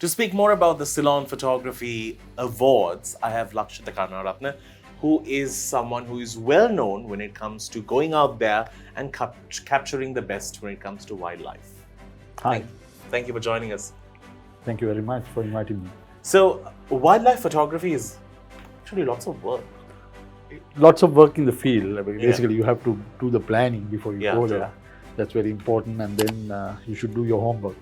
To speak more about the Ceylon Photography Awards, I have Lakshitha Karunarathne, who is someone who is well known when it comes to going out there and capturing the best when it comes to wildlife. Hi. Thank you for joining us. Thank you very much for inviting me. So, wildlife photography is actually lots of work. Lots of work in the field. Basically, you have to do the planning before you go true. there. That's very important. And then you should do your homework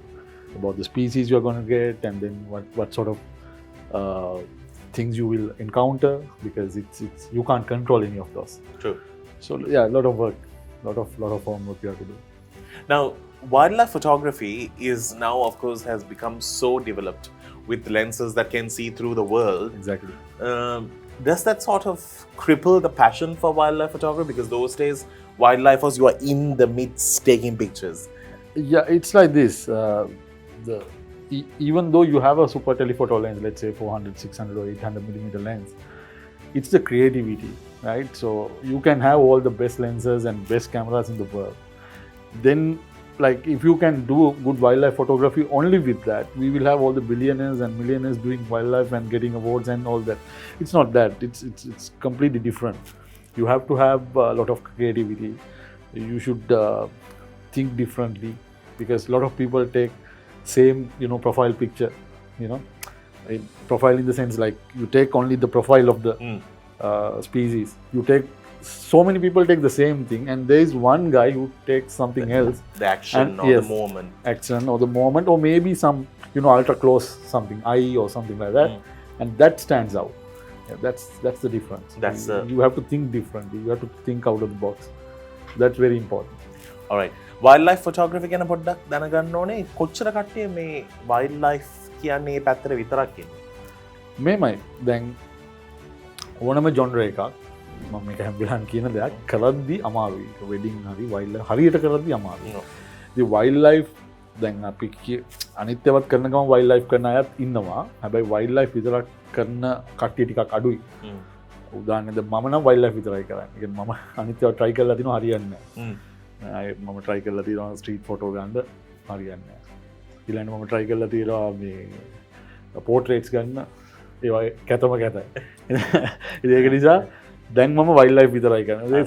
about the species you're going to get, and then what sort of things you will encounter, because it's you can't control any of those. True. So yeah, a lot of work, lot of homework you have to do. Now, wildlife photography is now, of course, has become so developed with lenses that can see through the world. Exactly. Does that sort of cripple the passion for wildlife photography? Because those days, wildlife was you are in the midst taking pictures. Yeah, it's like this. Even though you have a super telephoto lens, let's say 400, 600 or 800 millimeter lens, it's the creativity, right? So you can have all the best lenses and best cameras in the world. Then, like, if you can do good wildlife photography only with that, we will have all the billionaires and millionaires doing wildlife and getting awards and all that. It's not that. It's completely different. You have to have a lot of creativity. You should think differently, because a lot of people take same, profile picture, profile in the sense like you take only the profile of the species. You take, so many people take the same thing, and there is one guy who takes something else. The action or the moment. Action or the moment, or maybe some, ultra close something, eye or something like that. And that stands out. Yeah, that's the difference. You have to think differently. You have to think out of the box. That's very important. All right. Wildlife photography ගැන පොඩ්ඩක් දැනගන්න ඕනේ. කොච්චර කට්ටිය මේ wildlife කියන්නේ මේ පැත්තට විතරක් ඉන්නේ? මේමයි. දැන් ඕනම ජොනර් එකක් මම මේක හැම වෙලාවෙම කියන දෙයක් කරද්දී අමාරුයි. වෙඩින් හරි wildlife හරියට කරද්දී අමාරුයි. ඉතින් wildlife දැන් අපි අනිත්‍යවත් කරන ගමන් wildlife කරන අයත් ඉන්නවා. හැබැයි wildlife විතරක් කරන කට්ටිය ටිකක් අඩුයි. උදාහරණයක් මම නම් wildlife විතරයි කරන්නේ. ඒ කියන්නේ මම අනිත්‍යව try කරලා තිනවා හරියන්නේ නැහැ. මම try කරලා තියෙනවා ස්ට්‍රීට් ෆොටෝ ගන්න හරියන්නේ නැහැ. ඊළඟට මම try කරලා තියෙනවා මේ පෝට්‍රේට්ස් ගන්න ඒවා කැතම කැතයි. ඒක නිසා දැන් මම වයිල්ඩ් ලයිෆ් විතරයි කරන්නේ.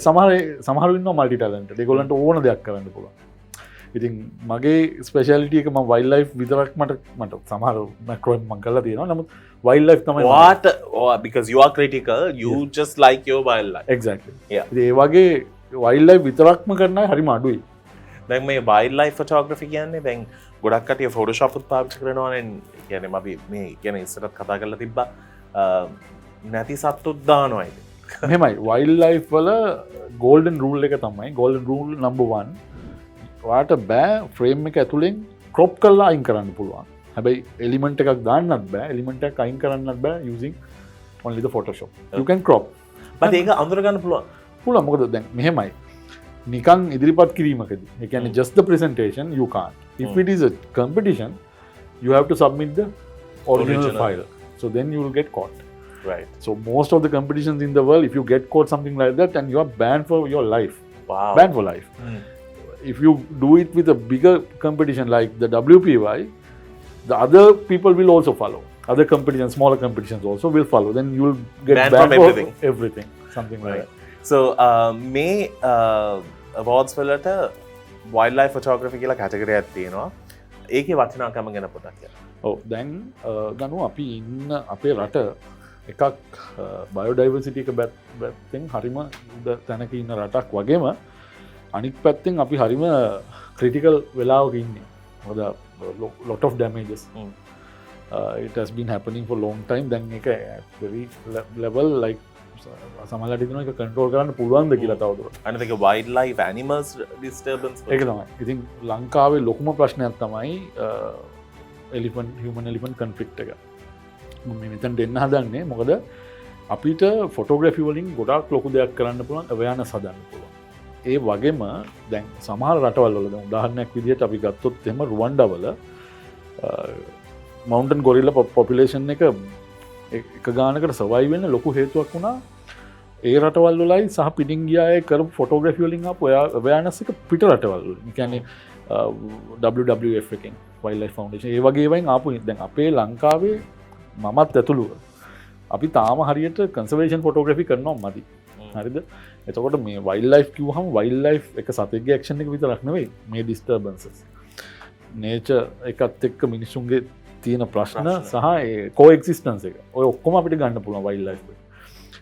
සමහරු ඉන්නවා මල්ටි ටැලන්ටඩ්. ඒගොල්ලන්ට ඕන දෙයක් කරන්න පුළුවන්. ඉතින් මගේ ස්පෙෂැලිටි එක මම වයිල්ඩ් ලයිෆ් විතරක් මට සමහර මැක්‍රෝ මම කරලා තියෙනවා. නමුත් වයිල්ඩ් ලයිෆ් තමයි because you are critical, you just like your wildlife. Exactly. ඉතින් ඒ වගේ වයිල්ඩ් ලයිෆ් විතරක්ම කරන අය හරිම අඩුයි. දැන් මේ wildlife photography කියන්නේ දැන් ගොඩක් කටිය Photoshop උත් පාවිච්චි කරනවානේ. කියන්නේ අපි මේ කියන්නේ ඉස්සරත් කතා කරලා තිබ්බා නැති සත්තුත් දානවා ඉතින්. මෙහෙමයි වයිල්ඩ් ලයිෆ් වල golden rule එක තමයි golden rule number 1. ඔයාට බෑ ෆ්‍රේම් එක ඇතුලෙන් crop කරලා අයින් කරන්න පුළුවන්. හැබැයි element එකක් දාන්නත් බෑ. element එකක් අයින් කරන්නත් බෑ using only the Photoshop. You can crop. but ඒක අඳුර ගන්න පුළුවන්. පුළුවන්. මොකද දැන් මෙහෙමයි නිකන් ඉදිරිපත් කිරීමකදී ඒ කියන්නේ just the presentation you can't. If it is a competition, you have to submit the original file. So then you will get caught. Right. So most of the competitions in the world, if you get caught something like that, and you are banned for your life. Wow. Banned for life. If you do it with a bigger competition like the WPY, the other people will also follow. Other competitions, smaller competitions also will follow. Then you will get banned for everything. Something like that. So මේ awards වලට wildlife photography කියලා category එකක් තියෙනවා. ඒකේ වටිනාකම ගැන පොඩ්ඩක් කියන්න. ඔව් දැන් දනු අපි ඉන්න අපේ රට එකක් biodiversity එක පැත්තෙන් හරිම උඩ තැනක ඉන්න රටක් වගේම අනිත් පැත්තෙන් අපි හරිම critical වෙලාවක ඉන්නේ. මොකද lot of damages. It has been happening for long time. දැන් ඒක very level like සමහරවිට හිතනවා ඒක කන්ට්‍රෝල් කරන්න පුළුවන්ද කියලා තවදුරටත්. අනිත් එක wildlife animals disturbance ඒක තමයි. ඉතින් ලංකාවේ ලොකුම ප්‍රශ්නයක් තමයි human elephant conflict එක. මම මෙතනට එන්න හදන්නේ මොකද අපිට ෆොටෝග්‍රැෆි වලින් ගොඩාක් ලොකු දෙයක් කරන්න පුළුවන් awareness හදන්න පුළුවන්. ඒ වගේම දැන් සමහර රටවල් වල දැන් උදාහරණයක් විදිහට අපි ගත්තොත් එහෙම රුවන්ඩා වල mountain gorilla population එක ගානකට සවයි වෙන්න ලොකු හේතුවක් වුණා ඒ රටවල් වලයි සහ පිටින් ගියායේ කරපු ෆොටෝග්‍රැෆි වලින් ආපු awareness එක පිට රටවල් වල. ඒ කියන්නේ WWF එකෙන් වයිල්ඩ් ෆවුන්ඩේෂන් ඒ වගේ ඒවායින් ආපු දැන් අපේ ලංකාවේ මමත් ඇතුළුව අපි තාම හරියට කන්සර්වේෂන් ෆොටෝග්‍රැෆි කරනවා මදි. හරිද? එතකොට මේ වයිල්ඩ් ලයිෆ් කිව්වහම වයිල්ඩ් ලයිෆ් එක සතෙක්ගේ ඇක්ෂන් එක විතරක් නෙවෙයි මේ ඩිස්ටර්බන්සස්. නේචර් එකත් එක්ක මිනිසුන්ගේ තියෙන ප්‍රශ්න සහ ඒ කෝඑක්සිස්ටන්ස් එක. ඔය ඔක්කොම අපිට ගන්න පුළුවන් වයිල්ඩ් ලයිෆ් එක.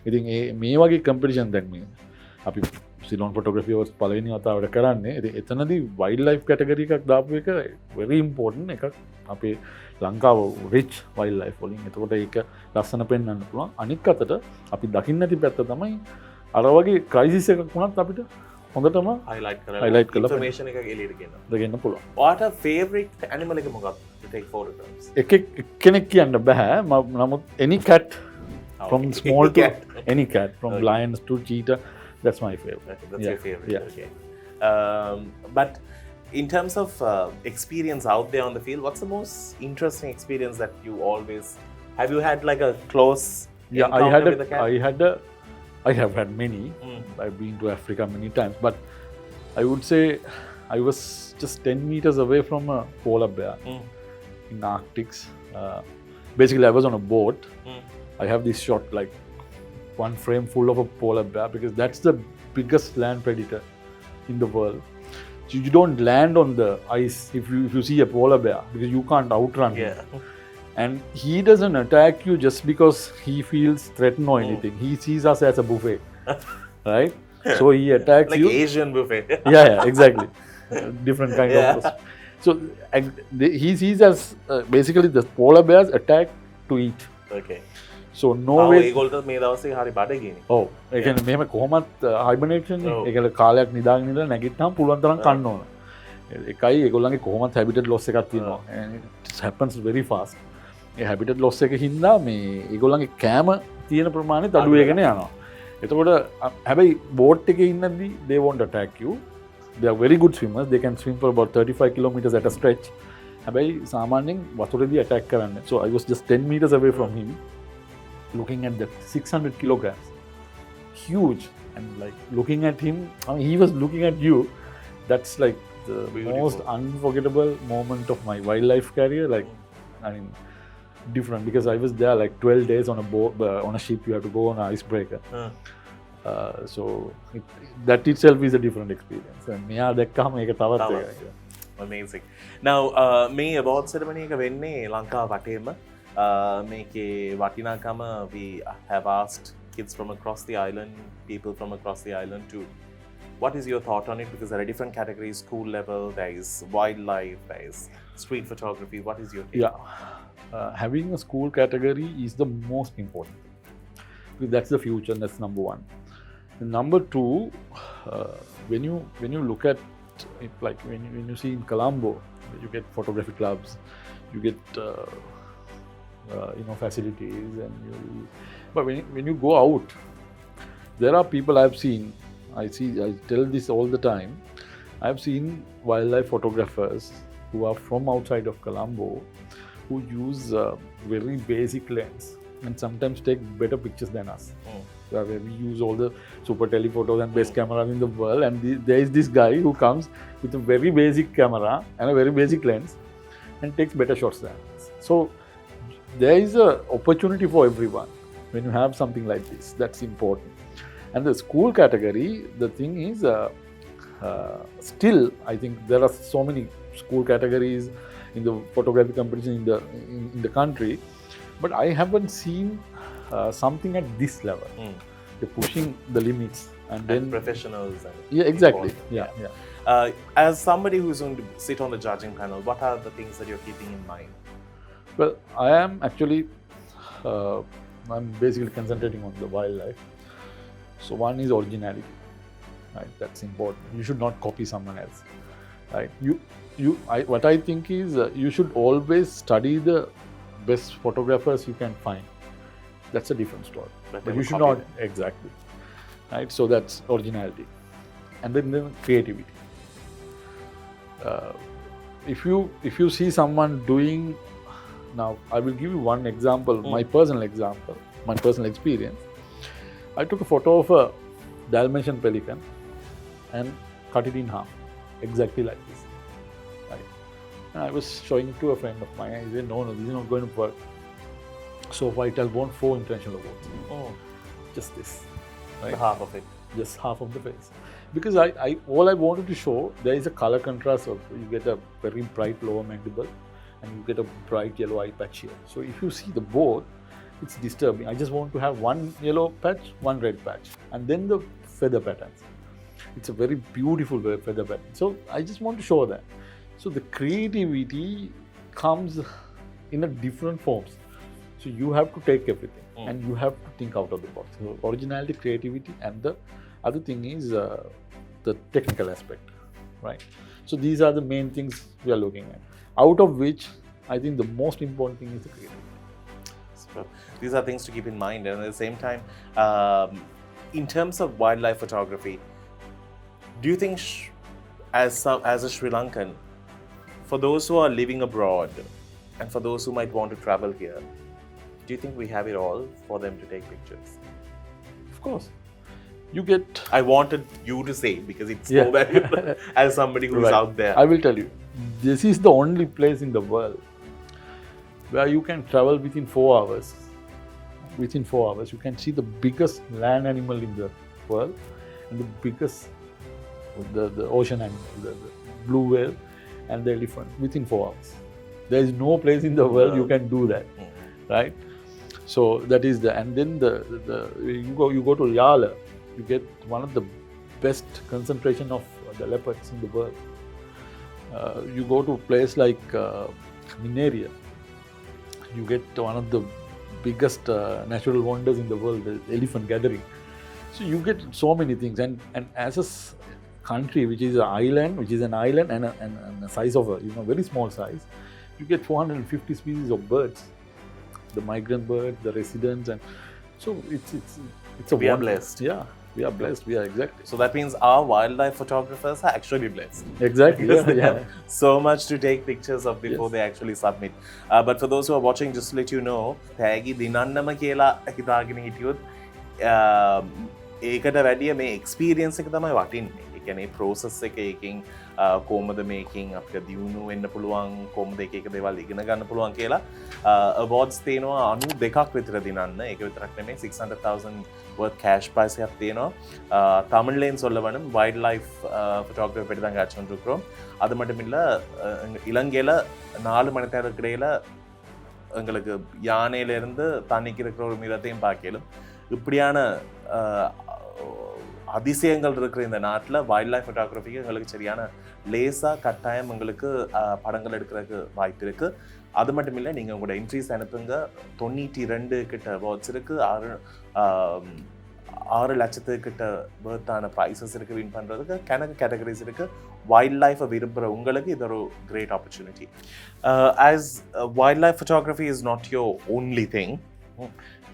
ඉතින් මේ වගේ කම්පිටිෂන් දැන් මේ අපි සිලොන් ෆොටෝග්‍රැෆි අවර්ස් පළවෙනි වතාවට කරන්නේ. ඉතින් එතනදී වයිල්ඩ් ලයිෆ් කැටගරි එකක් දාපු එක වෙරි ඉම්පෝර්ටන්ට් එකක් අපේ ලංකාව රිච් වයිල්ඩ් ලයිෆ් වලින්. එතකොට ඒක ලස්සන පෙන්වන්න පුළුවන්. අනික් අතට අපි දකින්න නැති පැත්ත තමයි අර වගේ ක්‍රයිසිස් එකක් වුණත් අපිට හොඳටම highlight කරලා information එකක් එළියට ගන්න පුළුවන්. What a favorite animal එක මොකක්ද to take photographs? කෙනෙක් කියන්න බෑ. නමුත් any cat from small to any cat from lions to cheetah, that's my favorite. That's your favorite. Yeah. Okay. But in terms of experience out there on the field, what's the most interesting experience that you always have? You had like a close encounter with a cat? I have had many. I've been to Africa many times, but I would say I was just 10 meters away from a polar bear in Arctic. Basically, I was on a boat. I have this shot, like one frame full of a polar bear, because that's the biggest land predator in the world. So you don't land on the ice if you see a polar bear, because you can't outrun him. And he doesn't attack you just because he feels threatened or anything. He sees us as a buffet, right? So he attacks like you. Like Asian buffet. Yeah, exactly. Different kind of. So he sees us basically the polar bears attack to eat. Okay. So no way. ඒගොල්ලෝ මේ දවස්සේ හරි බඩගිනි. ඔව්. ඒ කියන්නේ මෙහෙම කොහොමත් hibernation නේ. ඒකල කාලයක් නිදාගෙන ඉඳලා නැගිට්ටාම පුළුවන් තරම් කන්න ඕන. ඒකයි ඒගොල්ලන්ගේ කොහොමත් habitat loss එකක් තියෙනවා. And it happens very fast. A habitat loss එක හින්දා මේ ඒගොල්ලන්ගේ කෑම තියෙන ප්‍රමාණය අඩු වෙගෙන යනවා. එතකොට හැබැයි බෝට් එකේ ඉන්නදී they won't attack you. They are very good swimmers. They can swim for about 35 kilometers at a stretch. හැබැයි සාමාන්‍යයෙන් වතුරේදී attack කරන්නේ. So I was just 10 meters away from him, looking at that 600 kilograms, huge, and like looking at him. I mean, he was looking at you. That's like the most unforgettable moment of my wildlife career. Like, I mean, different, because I was there like 12 days on a boat, on a ship. You have to go on an icebreaker. So that itself is a different experience. And meya dekkama eka tawath ekak. Amazing. Now මේ award ceremony එක වෙන්නේ ලංකාව වටේම. මේකේ වටිනාකම we have asked kids from across the island, people from across the island to what is your thought on it, because there are different categories, school level, there is wildlife, there is street photography. What is your take? Yeah. Having a school category is the most important thing, because that's the future, and that's number one. And number two, when you look at it, like when you see in Colombo, you get photography clubs, you get facilities, and but when you go out, there are people I've seen. I tell this all the time. I've seen wildlife photographers who are from outside of Colombo, who use very basic lens and sometimes take better pictures than us. Where we use all the super telephotos and best cameras in the world, and there is this guy who comes with a very basic camera and a very basic lens and takes better shots than us. So there is a opportunity for everyone when you have something like this. That's important. And the school category, the thing is, still I think there are so many school categories in the photography competition in the country, but I haven't seen something at this level. They're pushing the limits, and then professionals. Yeah, exactly. Yeah. As somebody who's going to sit on the judging panel, what are the things that you're keeping in mind? Well, I am actually I'm basically concentrating on the wildlife. So one is originality, right? That's important. You should not copy someone else, right? What I think is you should always study the best photographers you can find. That's a different story. But you should not exactly, right? So that's originality, and then creativity. If you see someone doing, now I will give you one example, my personal experience. I took a photo of a Dalmatian pelican and cut it in half, exactly like this. Right? And I was showing it to a friend of mine. I said, no, this is not going to work. So far it has won 4 international awards. Oh, Just this. the half of it. Just half of the face. Because all I wanted to show, there is a color contrast also. You get a very bright lower mandible and you get a bright yellow eye patch here. So if you see the both, it's disturbing. I just want to have one yellow patch, one red patch, and then the feather patterns. It's a very beautiful feather pattern. So I just want to show that. So the creativity comes in a different forms. So you have to take everything and you have to think out of the box. So originality, creativity, and the other thing is the technical aspect, right? So these are the main things we are looking at. Out of which, I think the most important thing is the creativity. So these are things to keep in mind, and at the same time, in terms of wildlife photography, do you think, as a Sri Lankan, for those who are living abroad and for those who might want to travel here, do you think we have it all for them to take pictures? Of course. You get... I wanted you to say, because it's so valuable as somebody who's out there. I will tell you, this is the only place in the world where you can travel within 4 hours. Within 4 hours, you can see the biggest land animal in the world and the biggest, the ocean animal, the blue whale and the elephant within 4 hours. There is no place in the world you can do that, right? So that is and then you go to Yala, you get one of the best concentration of the leopards in the world. You go to a place like Mineria, you get one of the biggest natural wonders in the world, the elephant gathering. So you get so many things, and as a country which is an island and a size of a very small size, you get 450 species of birds, the migrant birds, the residents, and so it's a we are blessed. Yeah, we are blessed. We are exactly. So that means our wildlife photographers are actually blessed. Exactly. Because they have so much to take pictures of before they actually submit. But for those who are watching, just to let you know, tagi dinannama කියලා හිතාගෙන හිටියොත් ඒකට වැඩිය මේ experience එක තමයි වටින්නේ. ඒ කියන්නේ process එක එකකින් කොහොමද මේකින් අපිට දියුණු වෙන්න පුළුවන්, කොහොමද එක එක දේවල් ඉගෙන ගන්න පුළුවන් කියලා awards තියෙනවා 92ක් විතර දිනන්න. ඒක විතරක් නෙමෙයි 600,000 worth cash prize එකක් තියෙනවා. தமிழ்லேன்னு சொல்லவனும் வைல்ட் லைஃப் ஃபோட்டோகிராஃபி பற்றி தான் காட்சிருக்கிறோம். அது மட்டும் இல்லை, இலங்கையில் 4 மணி நேரத்துக்கு இடையில் எங்களுக்கு யானையிலேருந்து தண்ணிக்கு இருக்கிற ஒரு மிருகத்தையும் பார்க்கலும். இப்படியான அதிசயங்கள் இருக்கிற இந்த நாட்டில் வைல்ட் லைஃப் ஃபோட்டோகிராஃபிக்கு எங்களுக்கு சரியான லேசாக கட்டாயம் எங்களுக்கு படங்கள் எடுக்கிறதுக்கு வாய்ப்பு இருக்குது. அது மட்டும் இல்லை, நீங்கள் உங்களோட என்ட்ரிஸ் அனுப்புங்க. 92 கிட்ட அவார்ட்ஸ் இருக்குது, 6 லட்சத்துக்கிட்ட பர்த்தான ப்ரைஸஸ் இருக்குது வின் பண்ணுறதுக்கு. கணக்கு கேட்டகரிஸ் இருக்குது. வைல்ட் லைஃபை விரும்புகிற உங்களுக்கு இது ஒரு great opportunity. As wild life photography is not your only thing,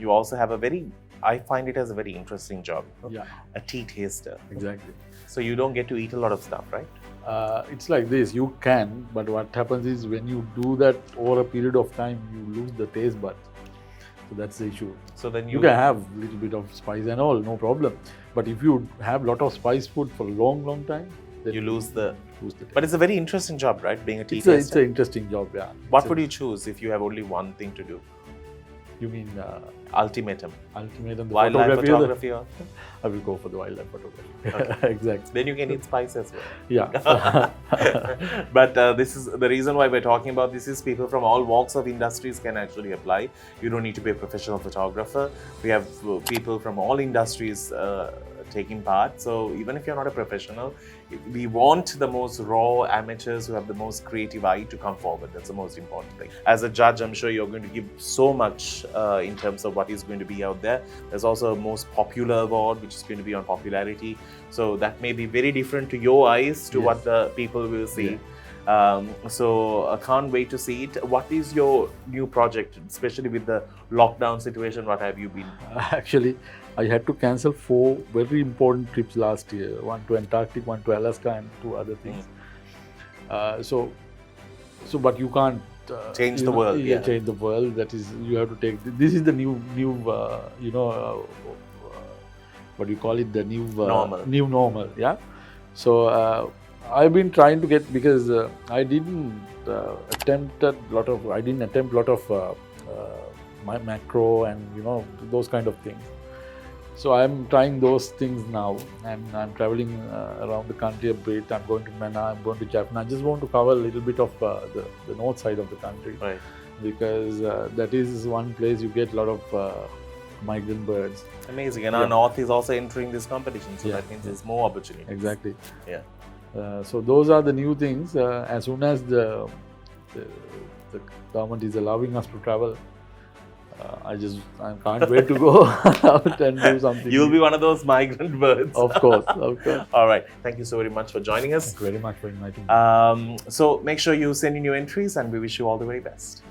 you also have a very, I find it as a very interesting job. Yeah. A tea taster. Exactly. So you don't get to eat a lot of stuff, right? It's like this, you can, but what happens is when you do that over a period of time, you lose the taste buds. So that's the issue. So then you can have a little bit of spice and all, no problem. But if you have a lot of spice food for a long time, then you lose the taste. But it's a very interesting job, right? Being a tea taster. It's an interesting job, yeah. What would you choose if you have only one thing to do? You mean ultimatum? Ultimatum, the wildlife photography? I will go for the wildlife photography. Okay. Exactly. Then you can eat spice as well. Yeah. But this is the reason why we're talking about this is people from all walks of industries can actually apply. You don't need to be a professional photographer. We have people from all industries taking part. So even if you're not a professional, we want the most raw amateurs who have the most creative eye to come forward. That's the most important thing. As a judge, I'm sure you're going to give so much in terms of what is going to be out there. There's also a most popular award, which is going to be on popularity. So that may be very different to your eyes to what the people will see. So I can't wait to see it. What is your new project, especially with the lockdown situation? What have you been? Actually, I had to cancel 4 very important trips last year. One to Antarctic, one to Alaska, and 2 other things. So but you can't change the world. Change the world. That is, you have to take. This is the new what do you call it? The new normal. New normal. Yeah. So I've been trying to get, because I didn't attempt a lot of my macro and those kind of things. So I'm trying those things now, and I'm traveling around the country a bit. I'm going to Mena, I'm going to Japan. I just want to cover a little bit of the north side of the country, Right. because that is one place you get a lot of migrant birds. Amazing. And our north is also entering this competition, so that means there's more opportunity. Exactly. Yeah. So those are the new things. As soon as the government is allowing us to travel, I can't wait to go out and do something. You'll be one of those migrant birds. Of course, of course. All right. Thank you so very much for joining us. Thank you very much for inviting me. So make sure you send in your entries, and we wish you all the very best.